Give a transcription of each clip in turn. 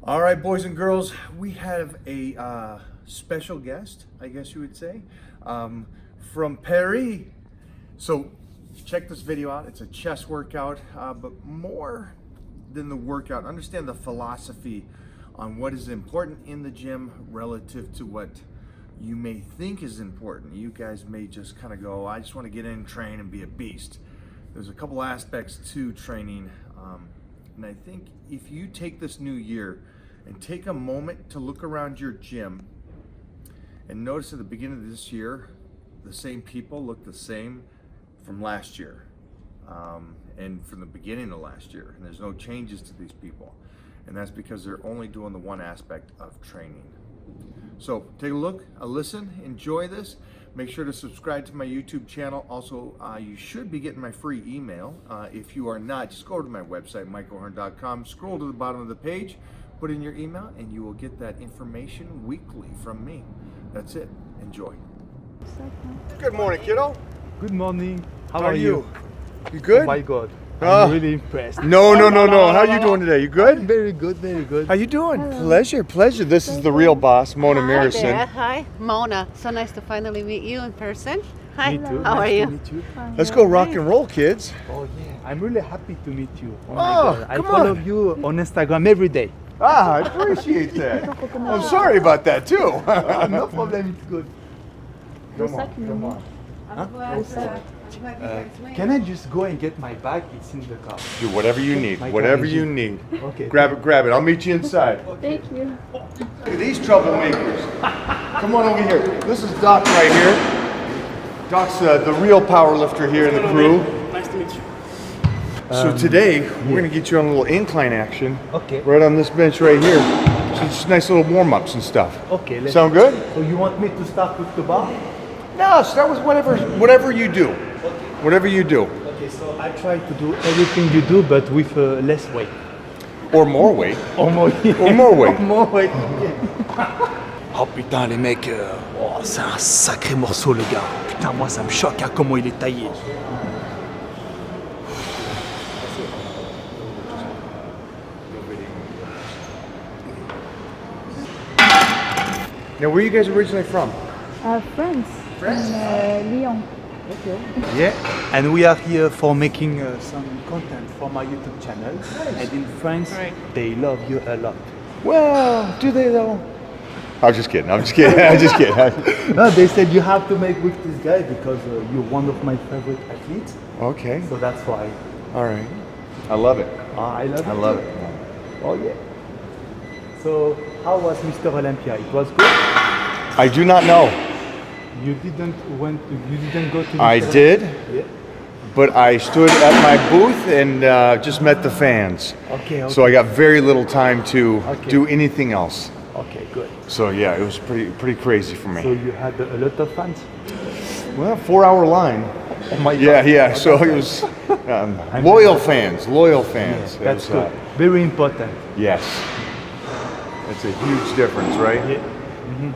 All right, boys and girls, we have a special guest, I guess you would say, from Paris. So check this video out. It's a chest workout, but more than the workout, understand the philosophy on what is important in the gym relative to what you may think is important. You guys may just kind of go, I just want to get in, train, and be a beast. There's a couple aspects to training, and I think if you take this new year and take a moment to look around your gym and notice at the beginning of this year, the same people look the same from last year and from the beginning of last year. And there's no changes to these people. And that's because they're only doing the one aspect of training. So take a look, a listen, enjoy this. Make sure to subscribe to my YouTube channel. Also, you should be getting my free email. If you are not, just go to my website, michaelhearn.com, scroll to the bottom of the page, put in your email, and you will get that information weekly from me. That's it. Enjoy. Good morning, kiddo. Good morning. How are you? You good? Oh my God. I'm really impressed. No. How are you doing today? You good? Very good, very good. How you doing? Pleasure. This is the real boss, Mona Marison. There. Hi, Mona. So nice to finally meet you in person. Hi. Me too. How are Nice you? to meet you. Let's go rock and roll, kids. Oh yeah, I'm really happy to meet you. Oh, my Oh, God. I come follow on. you on Instagram every day. I appreciate that. I'm sorry about that too. No problem, it's good. Come on. Can I just go and get my bag? It's in the car. Do whatever you need. My Whatever garbage. you need. Okay. Grab it. I'll meet you inside. Thank you. Look at these troublemakers. Come on over here. This is Doc right here. Doc's the real power lifter here in the crew. Nice to meet you. So today, we're going to get you on a little incline action. Okay. Right on this bench right here. So just nice little warm-ups and stuff. Okay. Let's Sound good? So you want me to start with the bar? No, start with whatever you do. Whatever you do. Okay, so I try to do everything you do, but with less weight. Or more weight. Or more, Or more weight. More weight. Oh putain les mecs, oh, c'est un sacré morceau le gars. Putain moi ça me choque hein, comment il est taillé. Now, where are you guys originally from? France. France? Lyon. Yeah, and we are here for making some content for my YouTube channel. And in France, they love you a lot. Well, do they though? I'm just kidding. No, they said you have to make with this guy because you're one of my favorite athletes. Okay. So that's why. All right. I love it. I love it. I love it. Oh yeah. So how was Mr. Olympia? It was good. I do not know. You didn't go to. I Mr. did, Yeah. but I stood at my booth and just met the fans. Okay. So I got very little time to Okay. do anything else. Okay, good. So yeah, it was pretty crazy for So me. you had a lot of fans. Well, 4-hour line. Oh my Yeah, God. yeah. So it was loyal fans. Yeah, It that's was, good. Very important. Yes. It's a huge difference, right? Yeah. You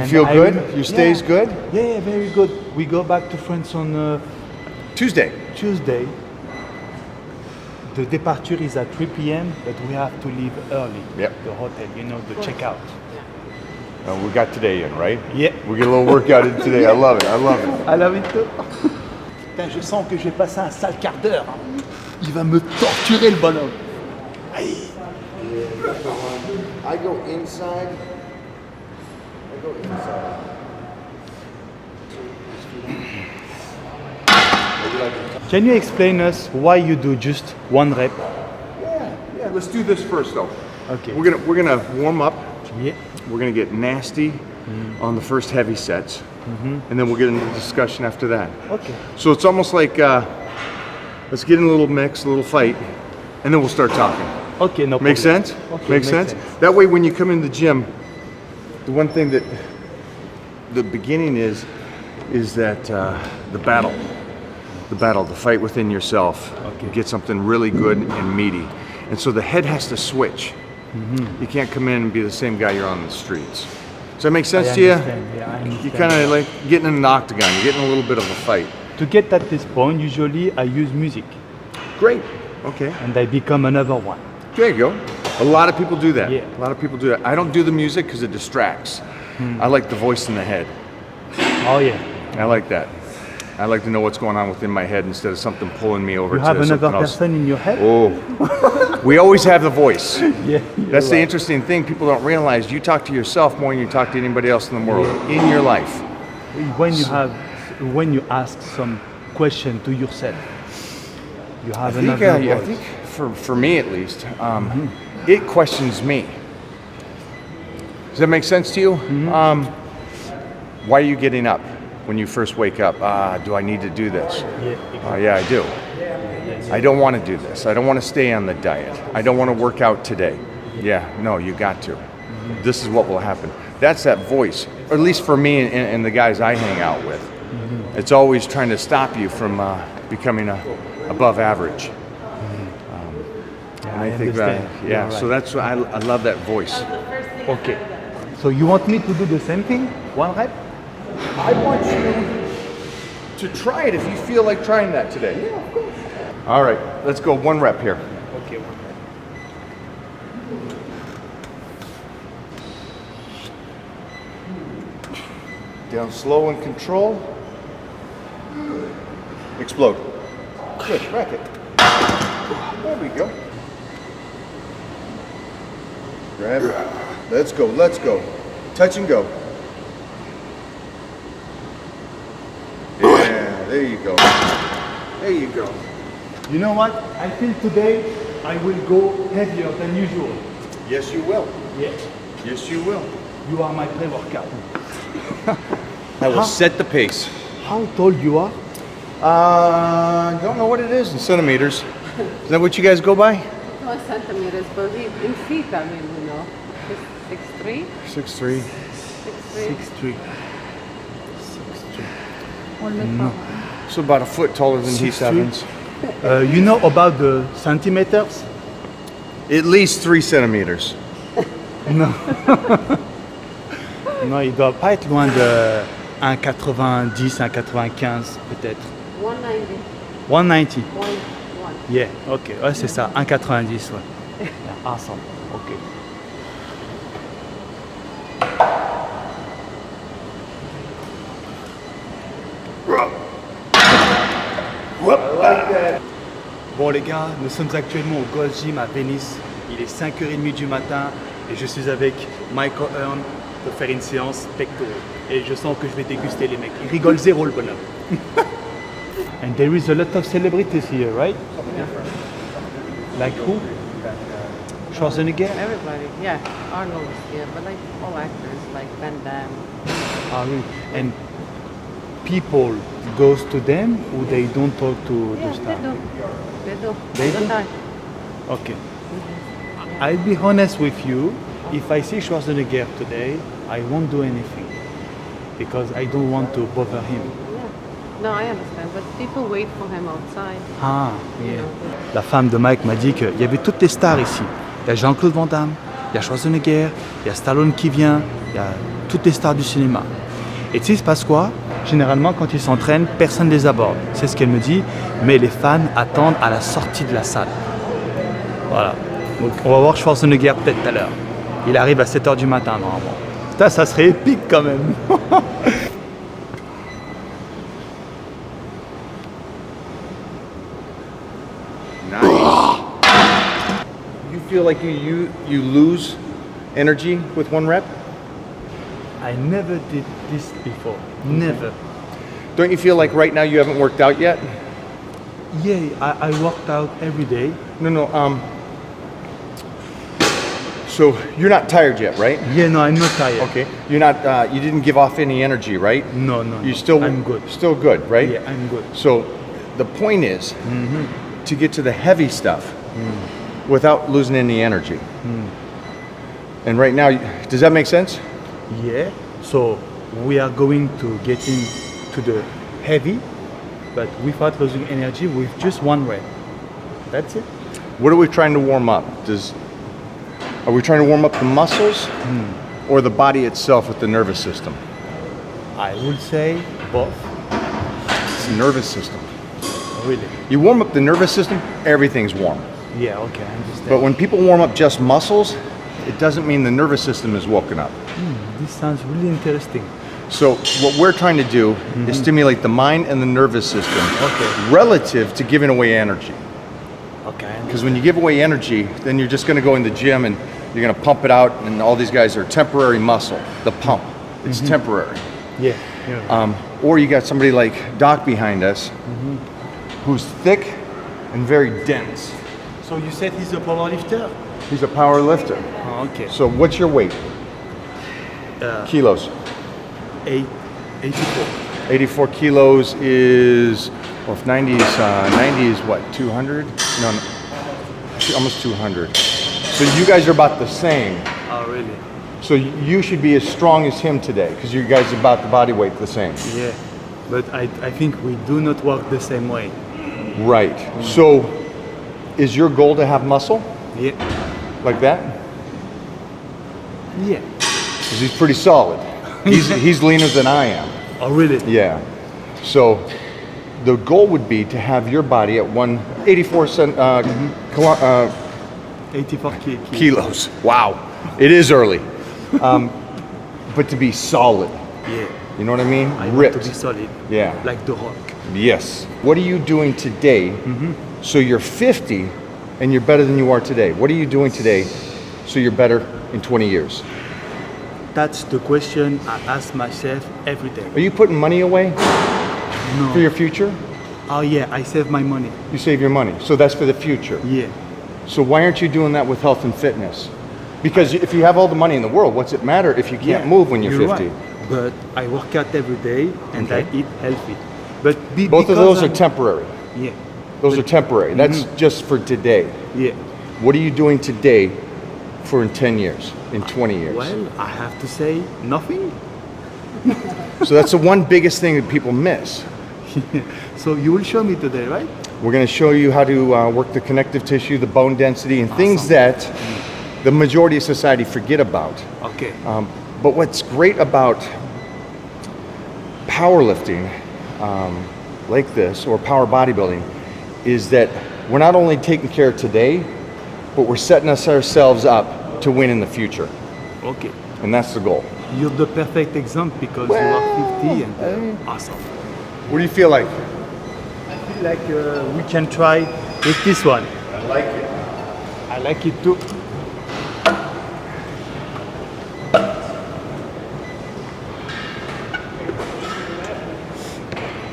And feel I good? will- Your stay's yeah. good? Yeah, very good. We go back to France on Tuesday. Tuesday. The departure is at 3 p.m., but we have to leave early. Yep. The hotel, the checkout. We got today in, right? Yeah. We get a little workout in today. I love it. I love it too. Putain, je sens que je vais passer un sale quart d'heure. Il va me torturer le bonhomme. Aïe. I go inside. Can you explain us why you do just one rep? Yeah. Let's do this first, though. Okay. We're gonna warm up. Yeah. We're gonna get nasty on the first heavy sets, and then we'll get into discussion after that. Okay. So it's almost like let's get in a little mix, a little fight, and then we'll start talking. Okay, no problem. Make sense? Okay, Makes sense? That way, when you come in the gym, the one thing that the beginning is that the battle, the fight within yourself. Okay. Get something really good and meaty, and so the head has to switch. You can't come in and be the same guy you're on the streets. Does that make sense I to you? understand. Yeah, I understand. You're kind of like getting in an octagon. You're getting a little bit of a fight. To get at this point, usually I use music Great. Okay. and I become another one. There you go. A lot of people do that. Yeah. A lot of people do that. I don't do the music because it distracts. I like the voice in the head. Oh yeah. I like that. I like to know what's going on within my head instead of something pulling me over You to have another something else. person in your head? Oh, we always have the voice. Yeah. That's the interesting thing. People don't realize you talk to yourself more than you talk to anybody else in the world in your life. When you ask some question to yourself, you have I think, another I voice. think for me at least, it questions me. Does that make sense to you? Why are you getting up when you first wake up? Do I need to do this? Yeah, I do. I don't want to do this. I don't want to stay on the diet. I don't want to work out today. Yeah, no, you got to. This is what will happen. That's that voice, or at least for me and the guys I hang out with. It's always trying to stop you from becoming above average. And I think that, understand. yeah, You're so right. that's why I love that voice. Okay. So you want me to do the same thing? One rep? I want you to try it if you feel like trying that today. Yeah, of course. All right, let's go 1 rep here. Okay. Down slow and control. Explode. Good, rack it. There we go. Grab it. Let's go, let's go. Touch and go. Yeah, there you go. There you go. You know what? I think today I will go heavier than usual. Yes, you will. Yeah. Yes, you will. You are my pre-workout. I will set the pace. How tall you are? Don't know what it is in centimeters. Is that what you guys go by? 1 centimeters, but in feet, I mean, you know, 6'3", 6'3". 6'3". 6'3". So about a foot taller than 6'3". T7s. You know about the centimeters? At least 3 centimeters. Non, il doit pas être loin de 1,90, 1,95 peut-être. 190. 190. 1. Yeah, ok. Ouais, c'est ça, 1,90, ouais. Yeah, awesome. Ok. Bon les gars, nous sommes actuellement au Gold Gym à Venise. Il est 5h30 du matin et je suis avec Michael Earn pour faire une séance pectoraux. Et je sens que je vais déguster les mecs. Ils rigolent zéro le bonhomme. And there is a lot of celebrities here, right? Like who? Schwarzenegger? Everybody, yeah. Arnold is here, but like all actors, like Van Damme. Ah, really? And people goes to them or they don't talk to Yeah, the staff? they do. They All the do? time. Okay. I'll be honest with you. If I see Schwarzenegger today, I won't do anything because I don't want to bother him. Yeah. No, I understand, but people wait for him outside. Ah, You yeah. know. La femme de Mike m'a dit qu'il y avait toutes les stars ici. Il y a Jean-Claude Van Damme, il y a Schwarzenegger, il y a Stallone qui vient, il y a toutes les stars du cinéma. Et tu sais, il se passe quoi? Généralement, quand ils s'entraînent, personne ne les aborde. C'est ce qu'elle me dit, mais les fans attendent à la sortie de la salle. Voilà. Donc, on va voir Schwarzenegger peut-être tout à l'heure. Il arrive à 7h du matin, normalement. Putain, ça serait épique quand même. Nice. You feel like you lose energy with 1 rep? I never did this before. Never. Don't you feel like right now you haven't worked out yet? Yeah, I worked out every day. No. So you're not tired yet, right? Yeah, no, I'm not tired. Okay. You're not. You didn't give off any energy, right? No. You still. I'm good. Still good, right? Yeah, I'm good. So the point is to get to the heavy stuff without losing any energy. And right now, does that make sense? Yeah, so we are going to get into the heavy, but without losing energy with just 1 rep. That's it. What are we trying to warm up? Are we trying to warm up the muscles or the body itself with the nervous system? I would say both. It's the nervous system. Really. You warm up the nervous system, everything's warm. Yeah, okay, I understand. But when people warm up just muscles, it doesn't mean the nervous system is woken up. This sounds really interesting. So what we're trying to do is stimulate the mind and the nervous system relative to giving away energy. Okay. Because when you give away energy, then you're just going to go in the gym and you're going to pump it out, and all these guys are temporary muscle, the pump. It's temporary. Yeah. Yeah. Or you got somebody like Doc behind us who's thick and very dense. So you said he's a power lifter? He's a power lifter. Oh, okay. So what's your weight? Kilos. 84. 84 kilos is, well, if 90 is what, 200? No, almost 200. So you guys are about the same. Oh, really? So you should be as strong as him today, because you guys are about the body weight the same. Yeah. But I think we do not work the same way. Right. So is your goal to have muscle Yeah. like that? Yeah. Because he's pretty solid. He's leaner than I am. Oh, really? Yeah. So the goal would be to have your body at 184 84 kilos. Wow. It is early. But to be solid. Yeah. You know what I mean? I want Ripped. to be solid. Yeah. Like the rock. Yes. What are you doing today so you're 50 and you're better than you are today? What are you doing today so you're better in 20 years? That's the question I ask myself every day. Are you putting money away for your future? Oh yeah, I save my money. You save your money. So that's for the future. Yeah. So why aren't you doing that with health and fitness? Because if you have all the money in the world, what's it matter if you can't move when you're 50? Right. But I work out every day and I eat healthy. But Both of those are temporary. Yeah. Those are temporary. That's just for today. Yeah. What are you doing today for in 10 years, in 20 years? Well, I have to say nothing. So that's the one biggest thing that people miss. So you will show me today, right? We're going to show you how to work the connective tissue, the bone density, and things that the majority of society forget about. Okay. But what's great about powerlifting like this, or power bodybuilding, is that we're not only taking care of today, but we're setting ourselves up to win in the future. Okay. And that's the goal. You're the perfect example because you are 50 and awesome. What do you feel like? I feel like we can try with this one. I like it. I like it too.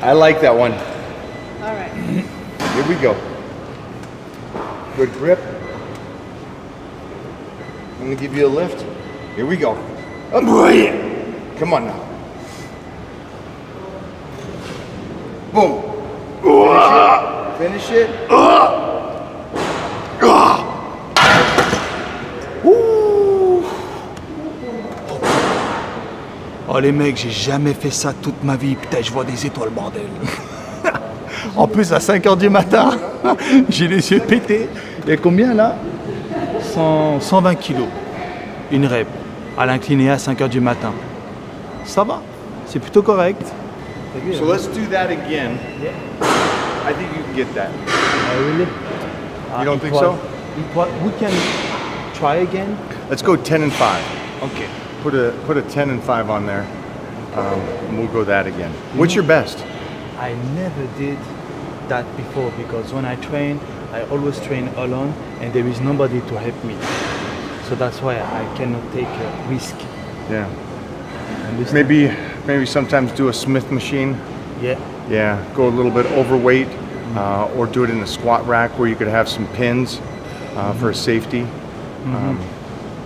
I like that one. All right. Here we go. Good grip. I'm gonna give you a lift. Here we go. Come on now. Boom. Finish it. Oh les mecs, j'ai jamais fait ça toute ma vie. Putain, je vois des étoiles, bordel. En plus, à 5h du matin, j'ai les yeux pétés. Il y a combien là 120 kilos. Une rep à l'incliné à 5h du matin. Ça va, c'est plutôt correct. So let's do that again. Yeah. I think you can get that. Really? You don't think so? We can try again. Let's go 10 and 5. Okay. Put a 10 and 5 on there. And we'll go that again. What's your best? I never did that before because when I train, I always train alone and there is nobody to help me. So that's why I cannot take a risk. Yeah. Understand? Maybe sometimes do a Smith machine. Yeah. Yeah, go a little bit overweight, or do it in a squat rack where you could have some pins for safety.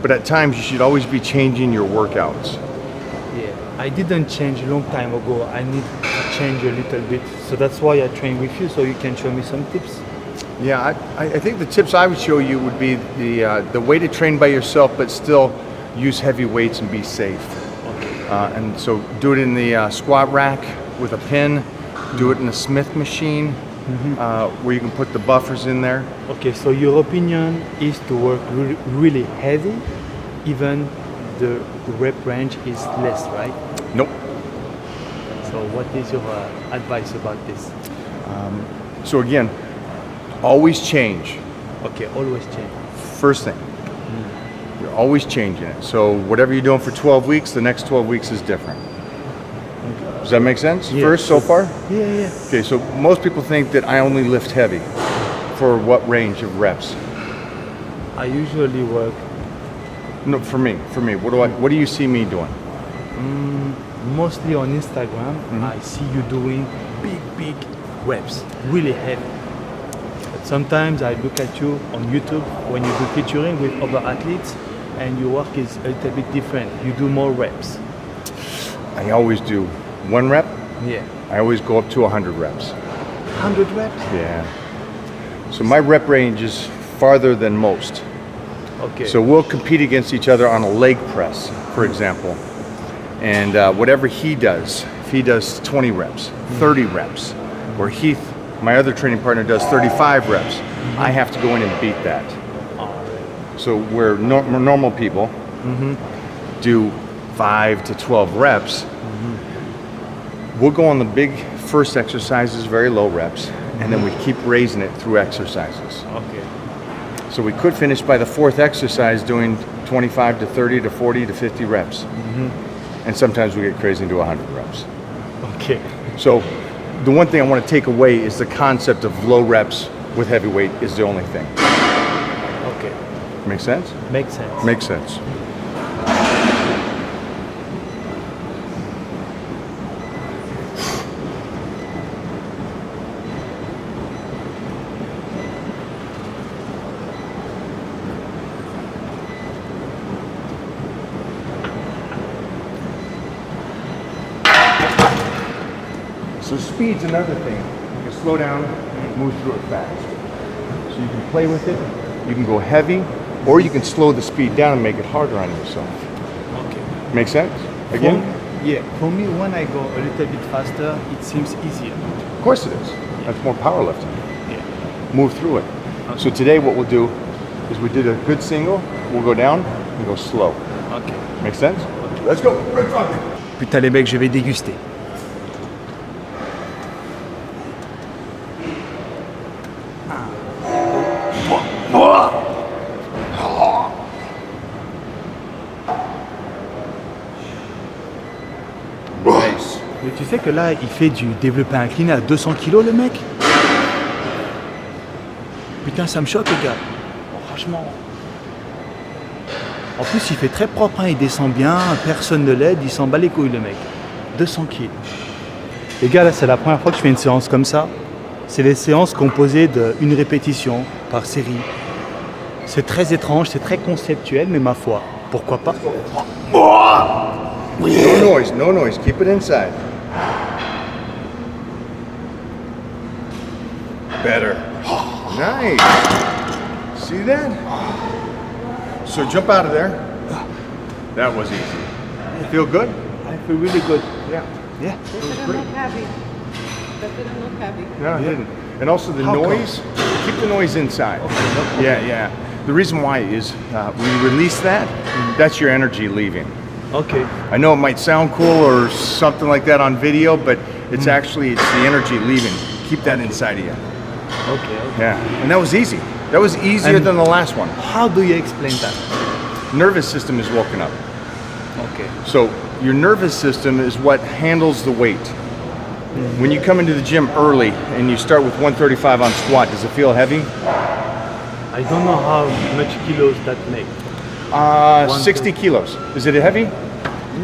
But at times you should always be changing your workouts. Yeah. I didn't change a long time ago. I need to change a little bit. So that's why I train with you so you can show me some tips. Yeah, I think the tips I would show you would be the way to train by yourself, but still use heavy weights and be safe. And so do it in the squat rack with a pin. Do it in a Smith machine where you can put the buffers in there. Okay, so your opinion is to work really heavy, even the rep range is less, right? Nope. So what is your advice about this? So again, always change. Okay, always change. First thing. You're always changing it. So whatever you're doing for 12 weeks, the next 12 weeks is different. Does that make sense? Yeah. First, so far? Yeah. Okay, so most people think that I only lift heavy. For what range of reps? I usually work No, for me. What do you see me doing? mostly on Instagram. I see you doing big reps, really heavy. But sometimes I look at you on YouTube when you do featuring with other athletes, and your work is a little bit different. You do more reps. I always do 1 rep. Yeah. I always go up to 100 reps. 100 reps? Yeah. So my rep range is farther than most. Okay. So we'll compete against each other on a leg press, for example. And whatever he does, if he does 20 reps, 30 reps, or Heath, my other training partner, does 35 reps, I have to go in and beat that. So where normal people do 5 to 12 reps, we'll go on the big first exercises, very low reps, and then we keep raising it through exercises. Okay. So we could finish by the 4th exercise doing 25 to 30 to 40 to 50 reps. And sometimes we get crazy and do 100 reps. Okay. So the one thing I want to take away is the concept of low reps with heavyweight is the only thing. Okay. Make sense? Makes sense. Makes sense. So speed's another thing. You can slow down and move through it fast. So you can play with it, you can go heavy, or you can slow the speed down and make it harder on yourself. Okay. Make sense? Again? For me, when I go a little bit faster, it seems easier. Of course it is. That's more powerlifting. Yeah. Move through it. So today what we'll do is we did a good single, we'll go down and go slow. Okay. Make sense? Let's go. Red Rock. Putain les mecs, je vais déguster. Nice. Mais tu sais que là, il fait du développé incliné à 200 kg le mec. Putain, ça me choque les gars. Franchement. En plus, il fait très propre, hein. Il descend bien, personne ne l'aide, il s'en bat les couilles le mec. 200 kg. Les gars, là, c'est la première fois que je fais une séance comme ça. C'est des séances composées d'une répétition par série. C'est très étrange, c'est très conceptuel, mais ma foi, pourquoi pas? No noise. Keep it inside. Better. Nice. See that? So jump out of there. That was easy. Feel good? I feel really good. Yeah. Yeah. That didn't look heavy. That didn't look heavy. No, I didn't. And also the How come? noise, keep the noise inside. Okay. Yeah. The reason why is when you release that, that's your energy leaving. Okay. I know it might sound cool or something like that on video, but it's actually, it's the energy leaving. Keep that inside of you. Okay. Yeah, and that was easy. That was easier And- than the last one. How do you explain that? Nervous system is woken up. Okay. So your nervous system is what handles the weight. When you come into the gym early and you start with 135 on squat, does it feel heavy? I don't know how much kilos that make. 60 kilos. Is it heavy?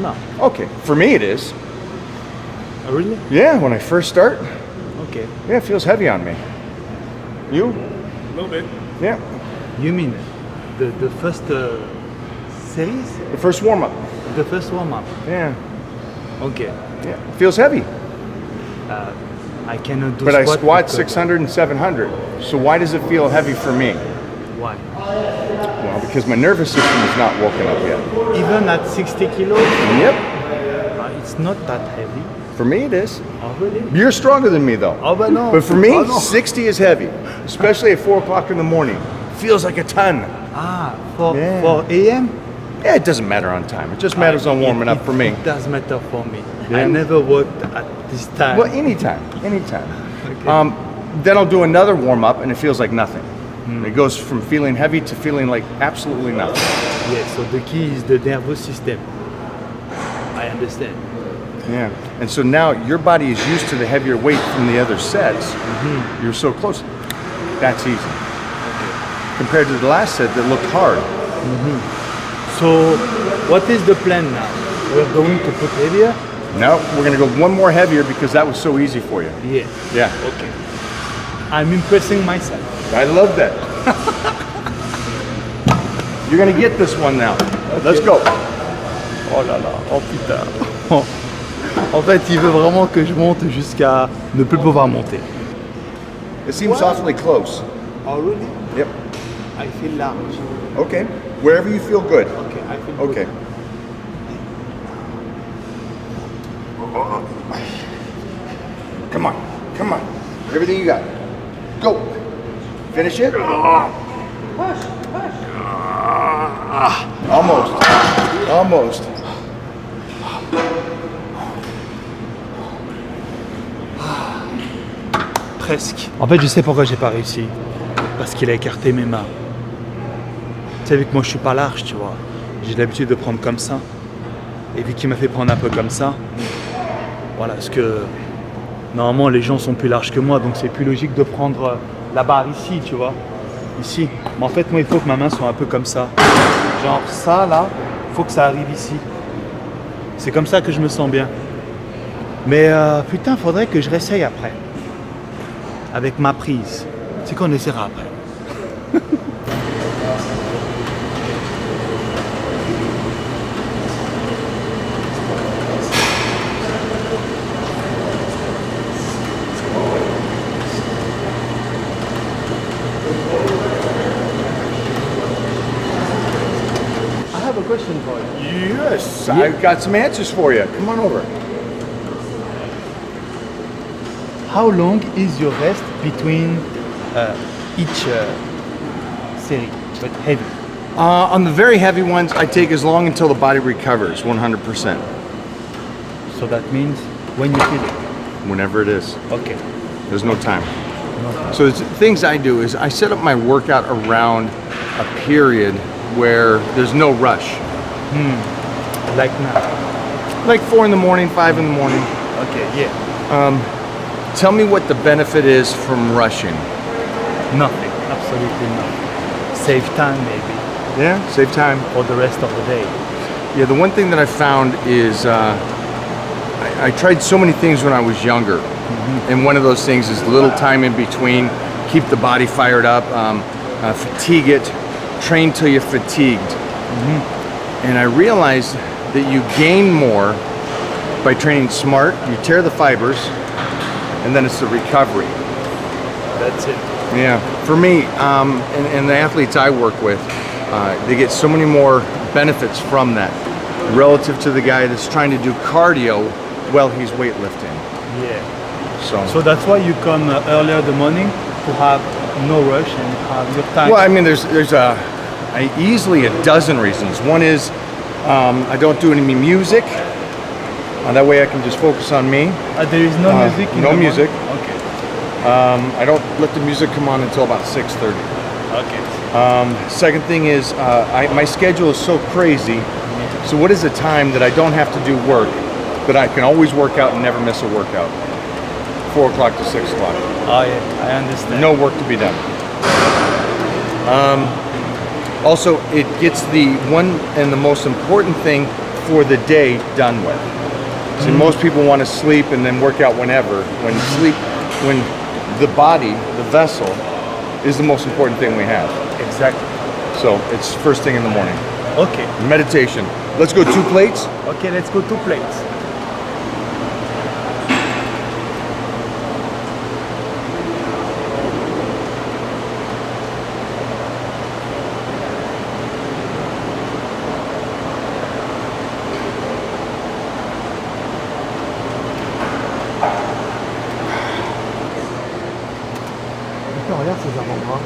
No. Okay, for me it is. Oh, really? Yeah, when I first start, Okay. yeah, it feels heavy on me. You? A little bit. Yeah. You mean the first series? The first warm up. The first warm-up? Yeah. Okay. Yeah. It feels heavy. I cannot do But I squat because- 600 and 700. So why does it feel heavy for me? Why? Well, because my nervous system is not woken up yet. Even at 60 kilos, Yep. it's not that heavy. For me it is. Oh, really? You're stronger than me though. Oh, but no. But for me, Oh, no. 60 is heavy, especially at 4 o'clock in the morning. Feels like a ton. Ah, for Yeah. AM? Yeah, it doesn't matter on time. It just matters on warming up for me. It does matter for me. Yeah. I never worked at this time. Well, anytime. Okay. Then I'll do another warm up and it feels like nothing. It goes from feeling heavy to feeling like absolutely nothing. Yeah, so the key is the nervous system. I understand. Yeah. And so now your body is used to the heavier weight from the other sets. You're so close. That's easy. Compared to the last set that looked hard. So what is the plan now? We're going to put heavier? No, we're going to go one more heavier because that was so easy for you. Yeah. Yeah. Okay. I'm impressing myself. I love that. You're going to get this one now. Let's go. Oh là là, oh putain. En fait, il veut vraiment que je monte jusqu'à ne plus pouvoir monter. It seems awfully close. Oh really? Yep. I feel large. Okay. Wherever you feel good. Okay, I feel Okay. good. Come on. Come on. Everything you got. Go. Finish it. Push, push. Almost. Almost. Presque. En fait, je sais pourquoi j'ai pas réussi. Parce qu'il a écarté mes mains. Tu sais, vu que moi je suis pas large, tu vois. J'ai l'habitude de prendre comme ça. Et vu qu'il m'a fait prendre un peu comme ça, voilà, parce que normalement les gens sont plus larges que moi, donc c'est plus logique de prendre la barre ici, tu vois. Ici. Mais en fait, moi, il faut que ma main soit un peu comme ça. Genre ça, là, il faut que ça arrive ici. C'est comme ça que je me sens bien. Mais putain, faudrait que je réessaye après. Avec ma prise. C'est qu'on essaiera après. I have a question for you. Yes. I've got some answers for you. Come on over. How long is your rest between each series, but heavy? On the very heavy ones, I take as long until the body recovers 100%. So that means when you feel it. Whenever it is. Okay. There's no time. So the things I do is I set up my workout around a period where there's no rush. Like now. Like 4 in the morning, 5 in the morning. Okay, yeah. Tell me what the benefit is from rushing. Nothing. Absolutely nothing. Save time maybe Yeah, save time. for the rest of the day. Yeah, the one thing that I found is I tried so many things when I was younger. And one of those things is little time in between, keep the body fired up, fatigue it, train till you're fatigued. And I realized that you gain more by training smart, you tear the fibers, and then it's the recovery. That's it. Yeah, for me, and the athletes I work with, they get so many more benefits from that relative to the guy that's trying to do cardio while he's weightlifting. Yeah. So, So that's why you come earlier in the morning to have no rush and have your time. well, I mean, there's easily a dozen reasons. One is I don't do any music. That way I can just focus on me. There is no music in no the music. morning? Okay. I don't let the music come on until about 6:30. Okay. Second thing is my schedule is so crazy. So what is the time that I don't have to do work, that I can always work out and never miss a workout? 4 o'clock to 6 o'clock. Oh yeah, I understand. No work to be done. Also, it gets the one and the most important thing for the day done with. See, most people want to sleep and then work out whenever. When the body, the vessel, is the most important thing we have. Exactly. So it's first thing in the morning. Okay. Meditation. Let's go 2 plates. Okay, let's go 2 plates. Regarde ces avant-bras.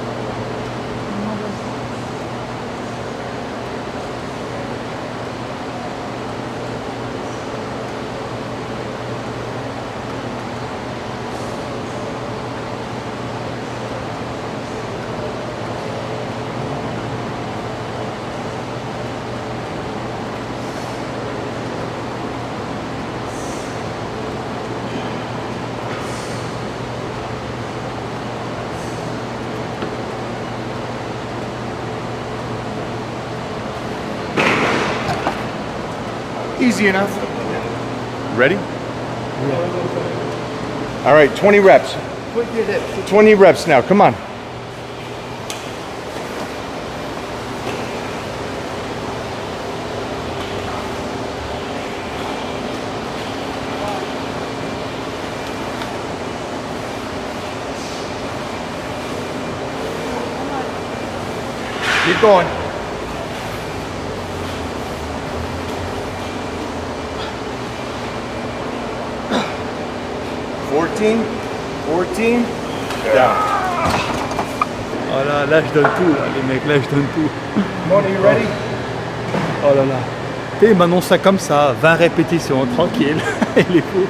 Easy enough. Ready? All right, 20 reps. 20 reps now, come on. Keep going. Fourteen. Down. Oh là, je donne tout, là, les mecs, là, je donne tout. Come on, are you ready? Oh là là. Tu sais, il m'annonce ça comme ça, 20 répétitions, tranquille. Il est fou.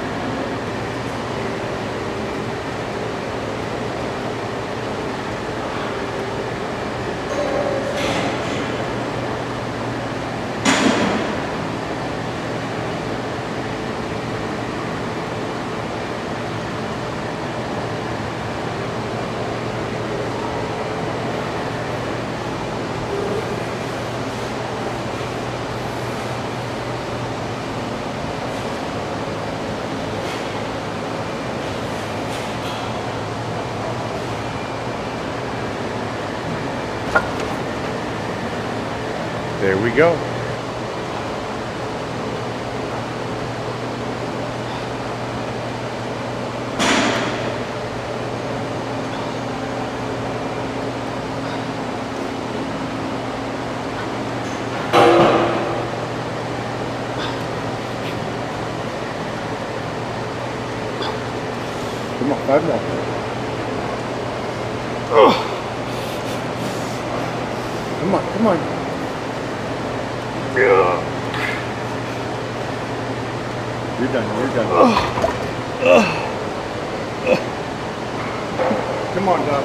There we go. Come on, 5 more. Come on. You're done. Come on, Doc.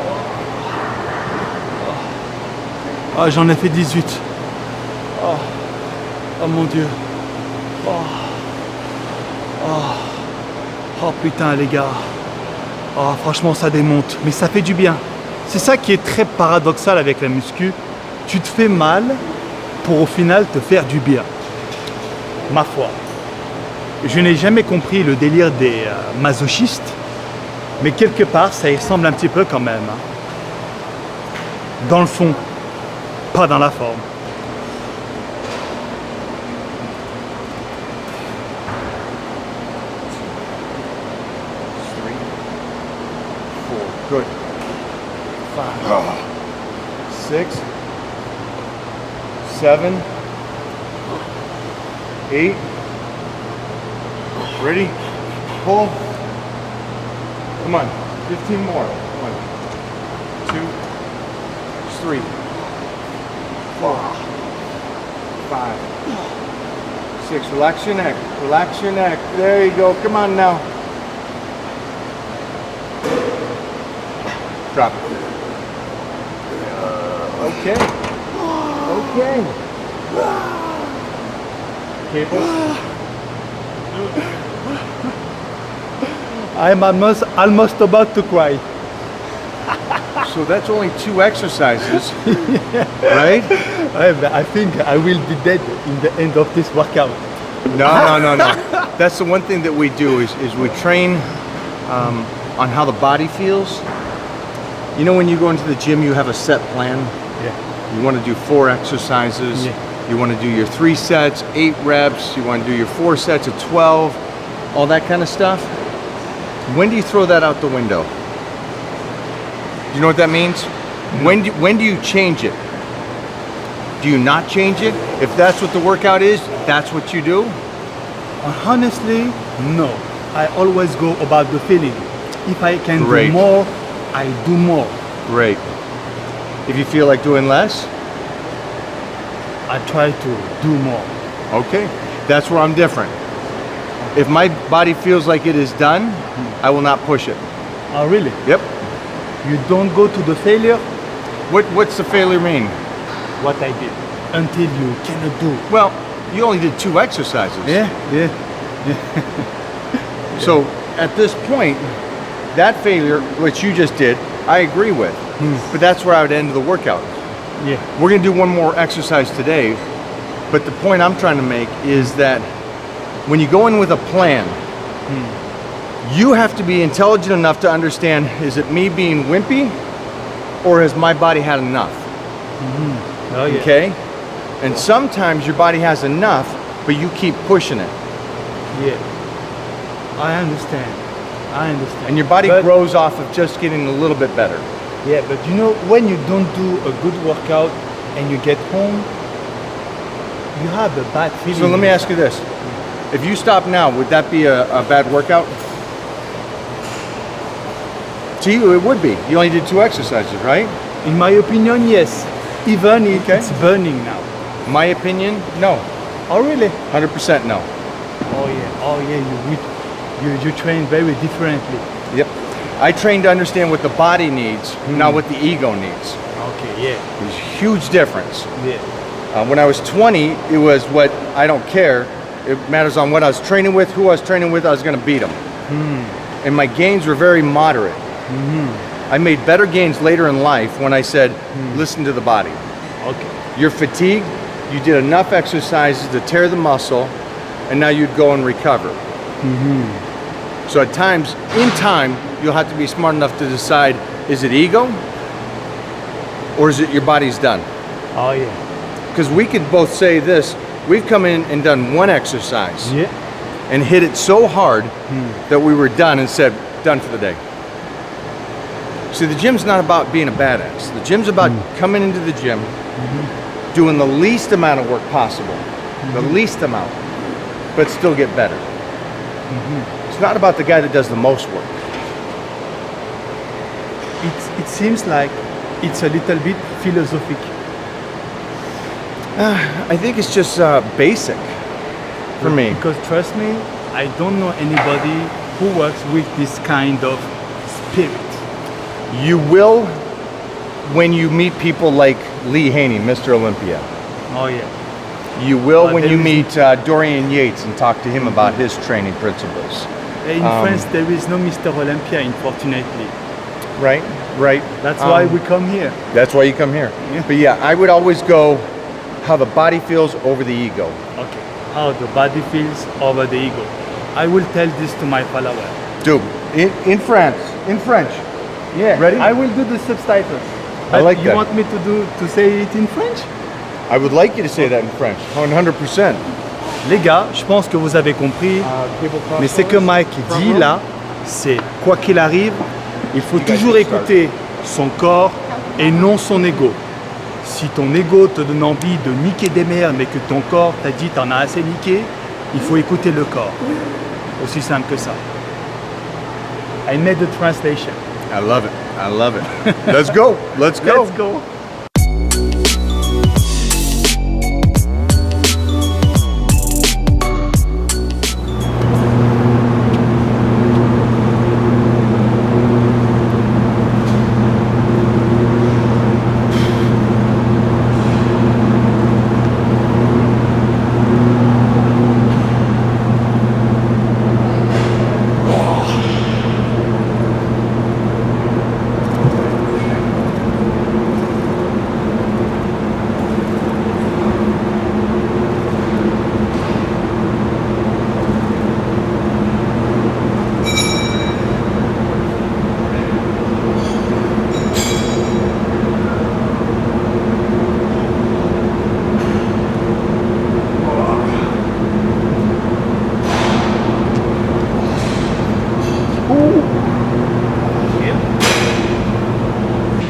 Ah, j'en ai fait 18. Oh, oh mon Dieu. Oh. Oh. Oh putain les gars. Oh franchement ça démonte. Mais ça fait du bien. C'est ça qui est très paradoxal avec la muscu. Tu te fais mal pour au final te faire du bien. Ma foi. Je n'ai jamais compris le délire des masochistes. Mais quelque part ça y ressemble un petit peu quand même. Hein. Dans le fond. Pas dans la forme. Good. 5, 6, 7, 8. Ready? Pull. Come on. 15 more. 1, 2, 3, 4, 5, 6. Relax your neck. Relax your neck. There you go. Come on now. Drop it. Okay. Cable. I'm almost about to cry. So that's only 2 exercises, right? I think I will be dead in the end of this workout. No. That's the one thing that we do is we train on how the body feels. You know when you go into the gym, you have a set plan. Yeah. You want to do 4 exercises. Yeah. You want to do your 3 sets, 8 reps. You want to do your 4 sets of 12, all that kind of stuff. When do you throw that out the window? Do you know what that means? When do you change it? Do you not change it? If that's what the workout is, that's what you do? Honestly, no. I always go about the feeling. If I can Great. do more, I do more. Great. If you feel like doing less, I try to do more. okay. That's where I'm different. If my body feels like it is done, I will not push it. Oh, really? Yep. You don't go to the failure? What's the failure mean? What I did. Until you cannot do. Well, you only did 2 exercises. Yeah. So at this point, that failure, which you just did, I agree with. But that's where I would end the workout. Yeah. We're gonna do 1 more exercise today, but the point I'm trying to make is that when you go in with a plan, you have to be intelligent enough to understand, is it me being wimpy or has my body had enough? Oh, yeah. Okay? And sometimes your body has enough, but you keep pushing it. Yeah. I understand. And your body But- grows off of just getting a little bit better. Yeah, but you know, when you don't do a good workout and you get home, you have a bad feeling. So let me ask you this. If you stop now, would that be a bad workout? To you, it would be. You only did 2 exercises, right? In my opinion, yes. Even if Okay. it's burning now. My opinion, no. Oh, really? 100% no. Oh, yeah. You train very differently. Yep. I train to understand what the body needs, not what the ego needs. Okay, yeah. There's a huge difference. Yeah. When I was 20, it was what I don't care. It matters on what I was training with, who I was training with, I was going to beat them. And my gains were very moderate. I made better gains later in life when I said, listen to the body. Okay. You're fatigued, you did enough exercises to tear the muscle, and now you'd go and recover. So at times, in time, you'll have to be smart enough to decide, is it ego or is it your body's done? Oh, yeah. Because we could both say this, we've come in and done 1 exercise Yeah. and hit it so hard that we were done and said, done for the day. See, the gym's not about being a badass. The gym's about coming into the gym, doing the least amount of work possible, the least amount, but still get better. It's not about the guy that does the most work. It seems like it's a little bit philosophic. I think it's just basic for me. Because trust me, I don't know anybody who works with this kind of spirit. You will when you meet people like Lee Haney, Mr. Olympia. Oh, yeah. You will But when there you is- meet Dorian Yates and talk to him about his training principles. In France, there is no Mr. Olympia, unfortunately. Right, right. That's why we come here. That's why you come here. Yeah. But yeah, I would always go how the body feels over the ego. Okay. How the body feels over the ego. I will tell this to my followers. Dude, in France, in French. Yeah. Ready? I will do the subtitles. I But like you that. want me to say it in French? I would like you to say that in French, 100%. Les gars, je pense que vous avez compris. Mais ce que Mike dit là, c'est quoi qu'il arrive, il faut toujours écouter son corps et non son ego. Si ton ego te donne envie de niquer des merdes, mais que ton corps t'a dit t'en as assez niqué, il faut écouter le corps. Aussi simple que ça. I made the translation. I love it. I love it. Let's go. Let's go. Let's go.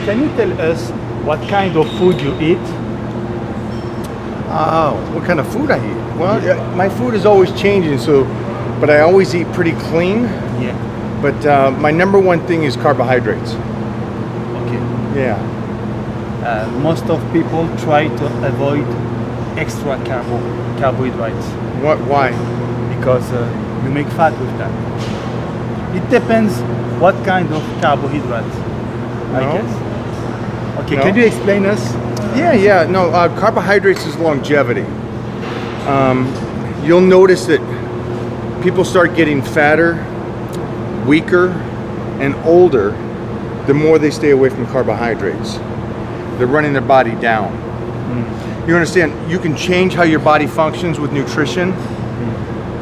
Can you tell us what kind of food you eat? Oh, what kind of food I eat? Well, yeah, my food is always changing, but I always eat pretty clean. Yeah. But my number 1 thing is carbohydrates. Okay. Yeah. Most of people try to avoid extra carbohydrates Why? because you make fat with that. It depends what kind of carbohydrates, I No. guess. Okay, No. can you explain us? Yeah. No, carbohydrates is longevity. You'll notice that people start getting fatter, weaker, and older the more they stay away from carbohydrates. They're running their body down. You understand, you can change how your body functions with nutrition,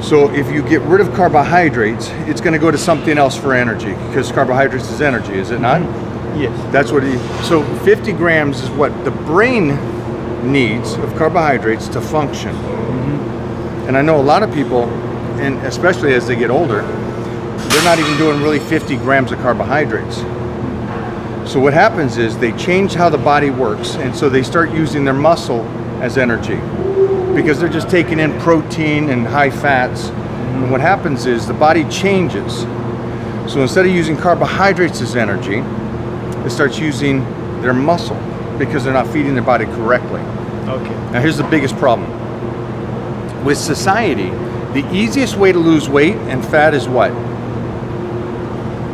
So if you get rid of carbohydrates, it's going to go to something else for energy, because carbohydrates is energy, is it not? Yes. That's what so 50 grams is what the brain needs of carbohydrates to function. And I know a lot of people, and especially as they get older, they're not even doing really 50 grams of carbohydrates. So what happens is they change how the body works, and so they start using their muscle as energy, because they're just taking in protein and high fats. And what happens is the body changes. So instead of using carbohydrates as energy, it starts using their muscle, because they're not feeding their body correctly. Okay. Now here's the biggest problem. With society, the easiest way to lose weight and fat is what?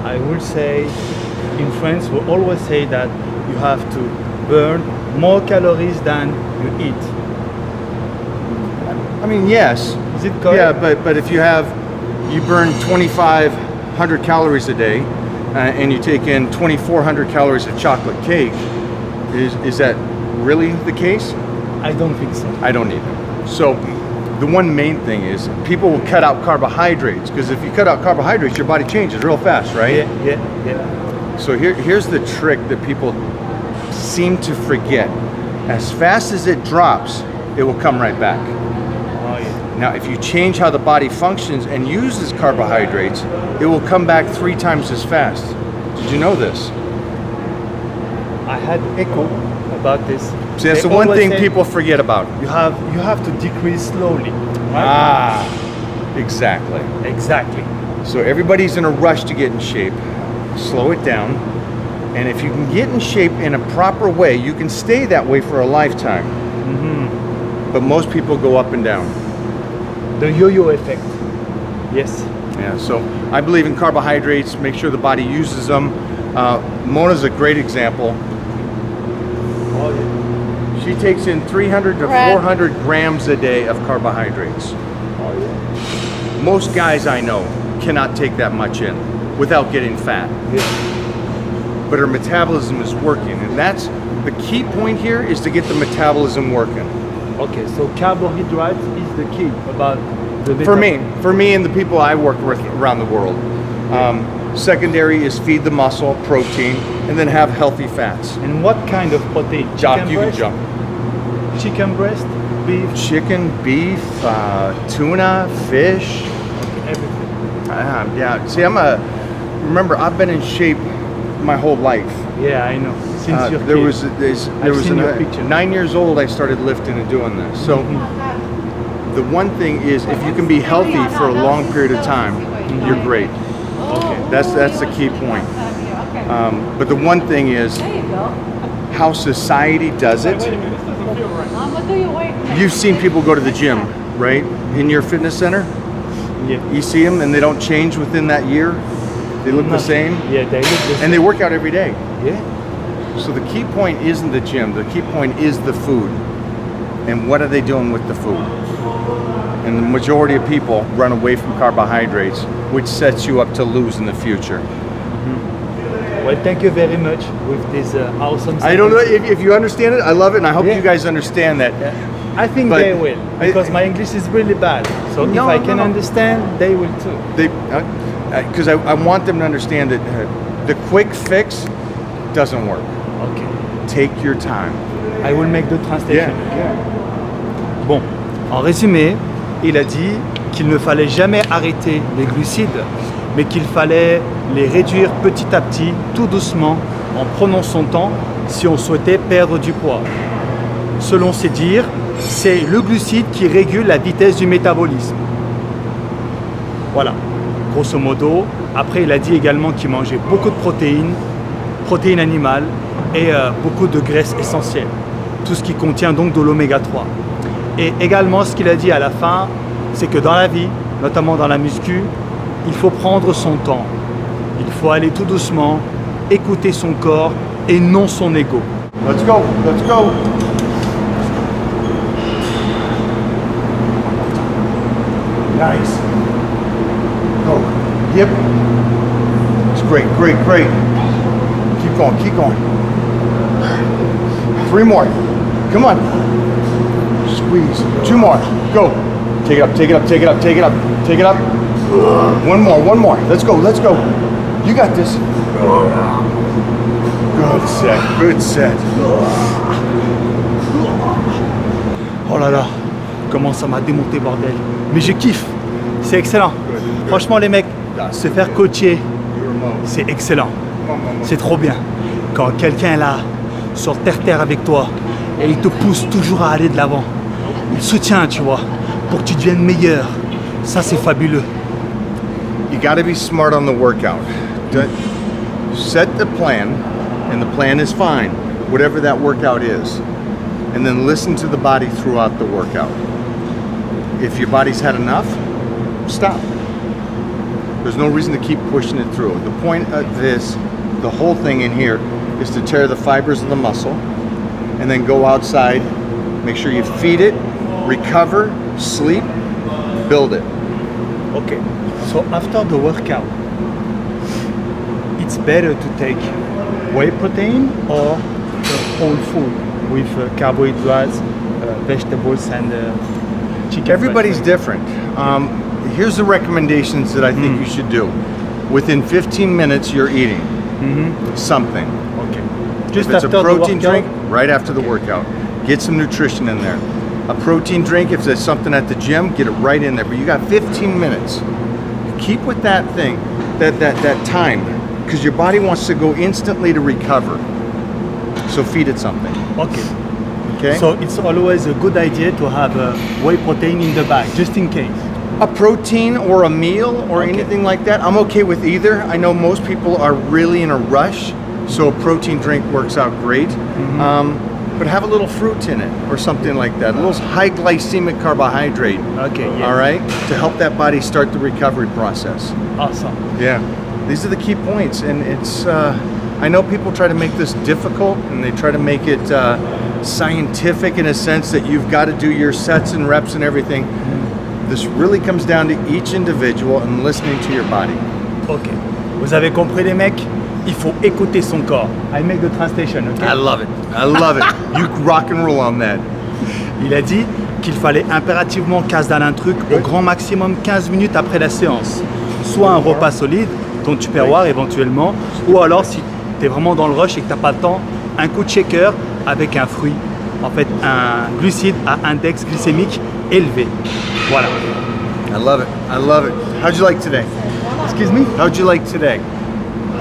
I would say, in France, we always say that you have to burn more calories than you eat. I mean, yes. Is it correct? Yeah, but if you burn 2,500 calories a day, and you take in 2,400 calories of chocolate cake, is that really the case? I don't think so. I don't either. So the one main thing is people will cut out carbohydrates, because if you cut out carbohydrates, your body changes real fast, right? Yeah. So here's the trick that people seem to forget. As fast as it drops, it will come right back. Oh, yeah. Now, if you change how the body functions and uses carbohydrates, it will come back 3 times as fast. Did you know this? I had echo about this. See, that's They the one always thing say people forget about. you have to decrease slowly. Right? Ah, exactly. Exactly. So everybody's in a rush to get in shape. Slow it down. And if you can get in shape in a proper way, you can stay that way for a lifetime. But most people go up and down. The yo-yo effect. Yes. Yeah, so I believe in carbohydrates. Make sure the body uses them. Mona's a great example. Oh, yeah. She takes in 300 to 400 grams a day of carbohydrates. Oh, yeah. Most guys I know cannot take that much in without getting fat. Yeah. But her metabolism is working, and that's the key point here, is to get the metabolism working. Okay, so carbohydrates is the key about the For me and the people I work with around the world. Secondary is feed the muscle, protein, and then have healthy fats. And what kind of protein? Jock, Chicken you can breast? jump. Chicken breast, beef, Chicken, beef, tuna, fish. everything. Yeah, see, remember, I've been in shape my whole life. Yeah, I know. Since you're There was seen your picture. 9 years old, I started lifting and doing this. So the one thing is, if you can be healthy for a long period of time, you're great. Okay. That's the key point. But the one thing is how society does it. You've seen people go to the gym, right? In your fitness center, Yeah. you see them and they don't change within that year. They look the same, Yeah, they look the same. and they work out every day. Yeah. So the key point isn't the gym. The key point is the food. And what are they doing with the food? And the majority of people run away from carbohydrates, which sets you up to lose in the future. Well, thank you very much with this awesome. I don't know sentence. if you understand it. I love it, and I hope Yeah. you guys understand that. I think But they will, because my English is really bad. So No, if I can no. understand, they will too. Because I want them to understand that the quick fix doesn't work. Okay. Take your time. I will make the translation. Yeah. Bon, en résumé, il a dit qu'il ne fallait jamais arrêter les glucides, mais qu'il fallait les réduire petit à petit, tout doucement, en prenant son temps si on souhaitait perdre du poids. Selon ses dires, c'est le glucide qui régule la vitesse du métabolisme. Voilà, grosso modo. Après, il a dit également qu'il mangeait beaucoup de protéines animales et beaucoup de graisses essentielles. Tout ce qui contient donc de l'oméga 3. Et également, ce qu'il a dit à la fin, c'est que dans la vie, notamment dans la muscu, il faut prendre son temps. Il faut aller tout doucement, écouter son corps et non son ego. Let's go. Let's go. Nice. Go. Yep. It's great, great, great. Keep going, keep going. 3 more. Come on. Squeeze. 2 more. Go. Take it up, take it up, take it up, take it up, take it up. One more. Let's go. You got this. Good set. Oh là là, comment ça m'a démonté, bordel. Mais je kiffe, c'est excellent. Franchement les mecs, se faire coacher, c'est excellent. C'est trop bien. Quand quelqu'un est là, sur terre avec toi, et il te pousse toujours à aller de l'avant. Il soutient, tu vois, pour que tu deviennes meilleur. Ça c'est fabuleux. You got to be smart on the workout. Set the plan, and the plan is fine, whatever that workout is. And then listen to the body throughout the workout. If your body's had enough, stop. There's no reason to keep pushing it through. The point of this, the whole thing in here, is to tear the fibers of the muscle and then go outside, make sure you feed it, recover, sleep, build it. Okay, so after the workout, it's better to take whey protein or whole food with carbohydrates, vegetables and chicken. Everybody's different. Here's the recommendations that I think you should do. Within 15 minutes, you're eating something. Okay. If Just it's a after protein the workout, drink, right after the workout. Get some nutrition in there. A protein drink, if there's something at the gym, get it right in there. But you got 15 minutes. Keep with that thing, that time, because your body wants to go instantly to recover. So feed it something. Okay. Okay? So it's always a good idea to have whey protein in the bag, just in case. A protein or a meal or Okay. anything like that, I'm okay with either. I know most people are really in a rush, so a protein drink works out great. But have a little fruit in it or something like that. A little high glycemic carbohydrate. Okay, yeah. All right? To help that body start the recovery process. Awesome. Yeah. These are the key points. And it's, I know people try to make this difficult and they try to make it scientific in a sense that you've got to do your sets and reps and everything. This really comes down to each individual and listening to your body. Ok. Vous avez compris les mecs? Il faut écouter son corps. I make the translation, ok? I love it. You rock and roll on that. Il a dit qu'il fallait impérativement casse dalle un truc au grand maximum 15 minutes après la séance. Soit un repas solide, ton tupperware éventuellement, ou alors si tu es vraiment dans le rush et que tu n'as pas le temps, un coup de shaker avec un fruit. En fait, un glucide à index glycémique élevé. Voilà. I love it. How'd you like today? Excuse me? How'd you like today?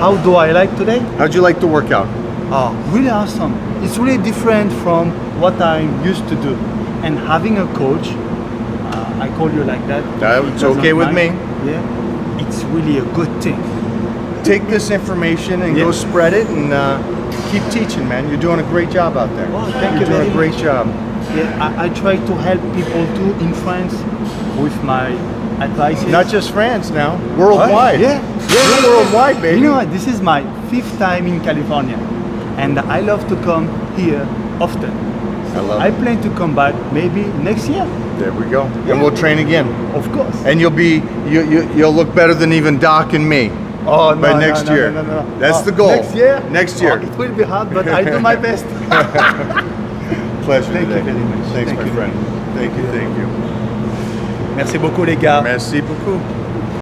How do I like today? How'd you like the workout? Oh, really awesome. It's really different from what I'm used to do. And having a coach, I call you like that. It's okay with me. Yeah, it's really a good thing. Take this information and go spread it and keep teaching, man. You're doing a great job out there. Well, thank You're you doing very a great job. Yeah, I try to help people too in France with my advice. Not just France now, worldwide. Yeah. You're worldwide, baby. You know what? This is my 5th time in California, and I love to come here often. I love I it. plan to come back maybe next year. There we go. And we'll train again. Of course. And you'll look better than even Doc and me. Oh, no, by next year. No. That's the goal. Next year? Next year. Oh, it will be hard, but I'll do my best. Pleasure Thank today. you very much. Thanks, Thank my you. friend. Thank you. Merci beaucoup les gars. Merci beaucoup.